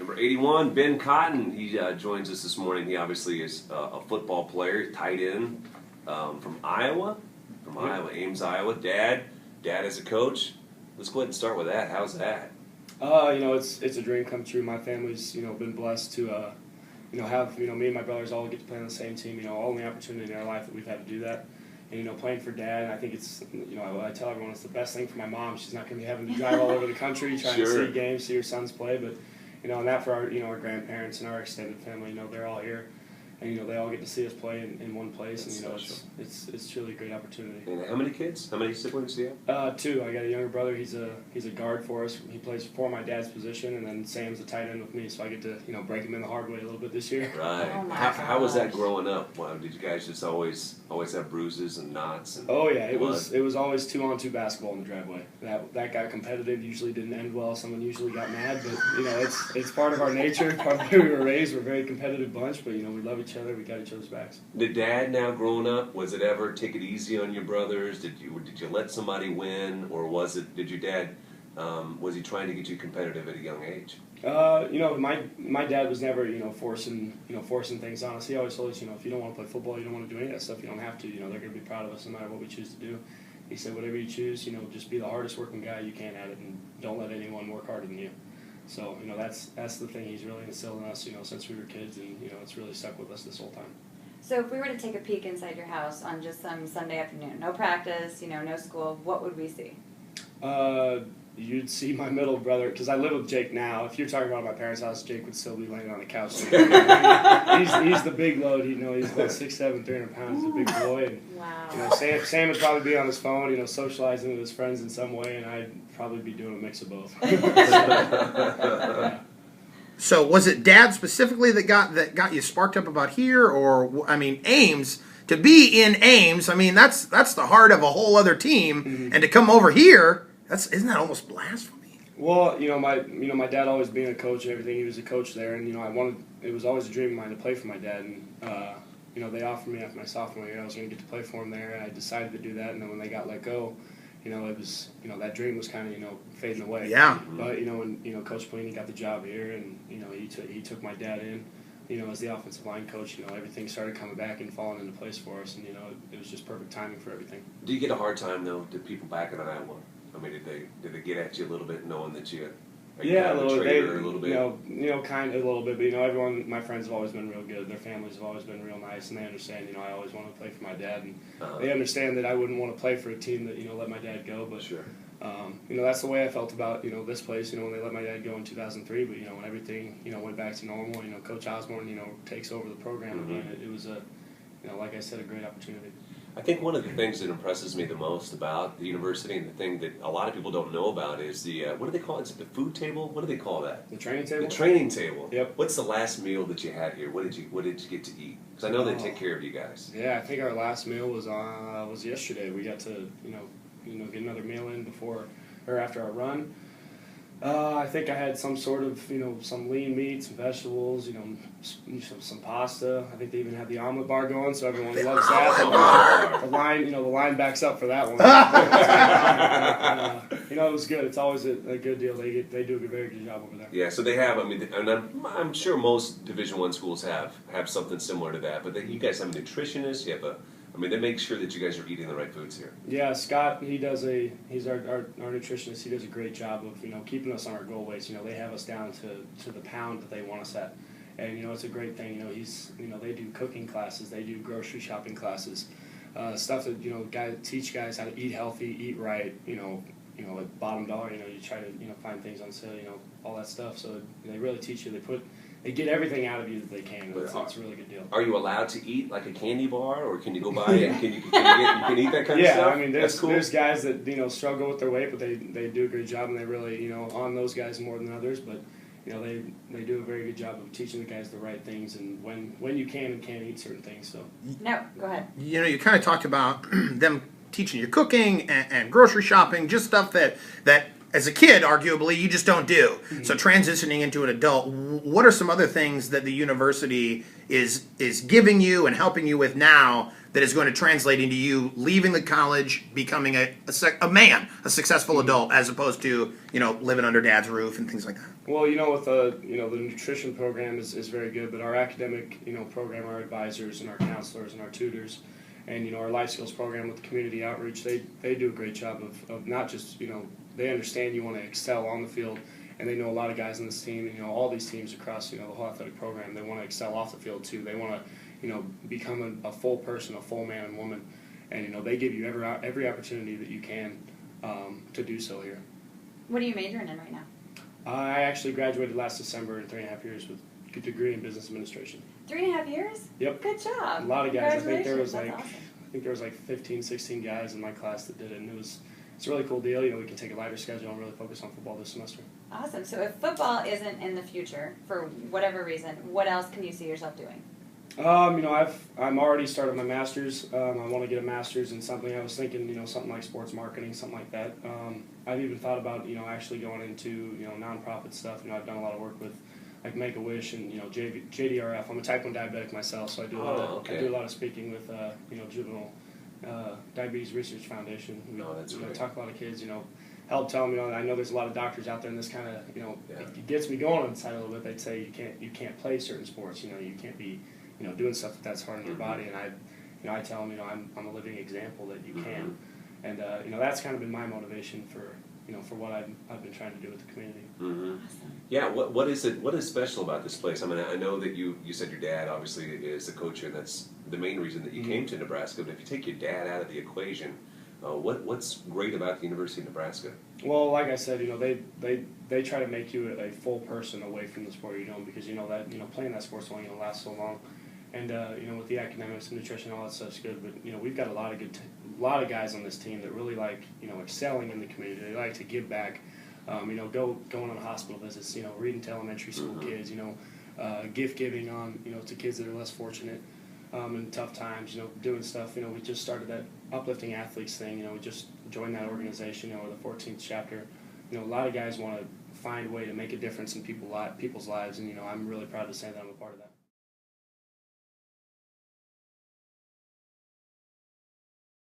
Number 81, Ben Cotton. He joins us this morning. He obviously is a football player, tight end from Iowa, Ames, Iowa. Dad as a coach. Let's go ahead and start with that. How's that? It's a dream come true. My family's been blessed to have me and my brothers all get to play on the same team. Only opportunity in our life that we've had to do that. And playing for Dad, I think it's I tell everyone it's the best thing for my mom. She's not going to be having to drive all over the country trying to see games, see her sons play, but and that for our grandparents and our extended family. They're all here. And they all get to see us play in one place, and it's truly a great opportunity. And how many kids? How many siblings do you have? 2. I got a younger brother. He's a guard for us. He plays for my dad's position, and then Sam's a tight end with me. So I get to break him in the hard way a little bit this year. Right. Oh how was that growing up? Wow, did you guys just always have bruises and knots? And oh yeah, blood? it was always 2-on-2 basketball in the driveway. That got competitive. Usually didn't end well. Someone usually got mad, but it's part of our nature. Part of the way we were raised. We're a very competitive bunch, but we love each other. We got each other's backs. Did Dad, now growing up, was it ever take it easy on your brothers? Did you let somebody win, or did your dad was he trying to get you competitive at a young age? My dad was never forcing things on us. He always told us if you don't want to play football, you don't want to do any of that stuff, you don't have to. They're going to be proud of us no matter what we choose to do. He said whatever you choose, just be the hardest working guy you can at it, and don't let anyone work harder than you. So that's the thing he's really instilled in us since we were kids, and it's really stuck with us this whole time. So if we were to take a peek inside your house on just some Sunday afternoon, no practice, no school, what would we see? You'd see my middle brother, because I live with Jake now. If you're talking about my parents' house, Jake would still be laying on the couch. He's the big load. He's about 6'7", 300 pounds. He's a big boy. And, wow. Sam would probably be on his phone, socializing with his friends in some way, and I'd probably be doing a mix of both. Yeah. So was it Dad specifically that got you sparked up about here, or Ames? To be in Ames, that's the heart of a whole other team, mm-hmm. and to come over here, isn't that almost blasphemy? Well, my dad always being a coach and everything, he was a coach there, and it was always a dream of mine to play for my dad, and they offered me after my sophomore year I was going to get to play for him there, and I decided to do that, and then when they got let go, it was that dream was kind of fading away. Yeah. But when Coach Pelini got the job here, and he took my dad in, as the offensive line coach, everything started coming back and falling into place for us, and it was just perfect timing for everything. Do you get a hard time though? Did people back in Iowa? Did they get at you a little bit, knowing that you? Yeah, a little bit. Kind of a little bit, but everyone, my friends have always been real good. Their families have always been real nice, and they understand. I always wanted to play for my dad, and they understand that I wouldn't want to play for a team that let my dad go. But sure. That's the way I felt about this place. When they let my dad go in 2003, but when everything went back to normal, Coach Osborne takes over the program mm-hmm. again. It was like I said, a great opportunity. I think one of the things that impresses me the most about the university, and the thing that a lot of people don't know about, is the what do they call it? Is it the food table? What do they call that? The training table. The training table. Yep. What's the last meal that you had here? What did you get to eat? Because I know they take care of you guys. Yeah, I think our last meal was yesterday. We got to get another meal in before or after our run. I think I had some sort of, some lean meat, some vegetables, some pasta. I think they even had the omelet bar going, so everyone loves that. The line backs up for that one. It was good. It's always a good deal. They do a very good job over there. Yeah, so they have. And I'm sure most Division I schools have something similar to that. But you guys have a nutritionist. You have they make sure that you guys are eating the right foods here. Yeah, Scott, he's our nutritionist. He does a great job of, keeping us on our goal weights. They have us down to the pound that they want us at. And, it's a great thing. They do cooking classes. They do grocery shopping classes. Stuff that, teach guys how to eat healthy, eat right, at bottom dollar, you try to, find things on sale, all that stuff. So they really teach you. They get everything out of you that they can. It's a really good deal. Are you allowed to eat like a candy bar, or can you go by and can you eat that kind of stuff? Yeah, That's cool. There's guys that struggle with their weight, but they do a great job, and they really on those guys more than others. But they do a very good job of teaching the guys the right things and when you can and can't eat certain things. So no, go ahead. You kind of talked about them teaching you cooking and grocery shopping, just stuff that as a kid, arguably, you just don't do. So transitioning into an adult, what are some other things that the university is giving you and helping you with now that is going to translate into you leaving the college, becoming a successful adult, as opposed to living under dad's roof and things like that? Well, with the nutrition program is very good, but our academic program, our advisors and our counselors and our tutors, and our life skills program with the community outreach, they do a great job of not just they understand you want to excel on the field, and they know a lot of guys on this team, and all these teams across the whole athletic program, they want to excel off the field too. They want to become a full person, a full man and woman, and they give you every opportunity that you can to do so here. What are you majoring in right now? I actually graduated last December in 3.5 years with a degree in business administration. 3.5 years? Yep. Good job. A lot of guys. I think there was That's awesome. 15, 16 guys in my class that did it, and it's a really cool deal. We can take a lighter schedule and really focus on football this semester. Awesome. So if football isn't in the future for whatever reason, what else can you see yourself doing? I'm already started my master's. I want to get a master's in something. I was thinking, something like sports marketing, something like that. I've even thought about, actually going into, nonprofit stuff. I've done a lot of work with, like Make-A-Wish and, JDRF. I'm a type 1 diabetic myself, so I do a lot of speaking with, Juvenile Diabetes Research Foundation. We talk to a lot of kids, help tell them, I know there's a lot of doctors out there, and this kind of, it gets me going on the side a little bit. They'd say you can't play certain sports, you can't be doing stuff that's hard on your body, and I tell them, I'm a living example that you can, and that's kind of been my motivation for what I've been trying to do with the community. Awesome. Yeah, what is it? What is special about this place? I mean, I know that you said your dad obviously is the coach here, and that's the main reason that you came to Nebraska. But if you take your dad out of the equation, what's great about the University of Nebraska? Well, like I said, they try to make you a full person away from the sport you're doing, because that playing that sport's only going to last so long. And with the academics and nutrition, all that stuff's good. But we've got a lot of guys on this team that really like excelling in the community. They like to give back. Going on hospital visits. Reading to elementary school kids. Gift giving on to kids that are less fortunate in tough times. Doing stuff. We just started that uplifting athletes thing. We just joined that organization. We're the 14th chapter. A lot of guys want to find a way to make a difference in people's lives, and I'm really proud to say that I'm a part of that.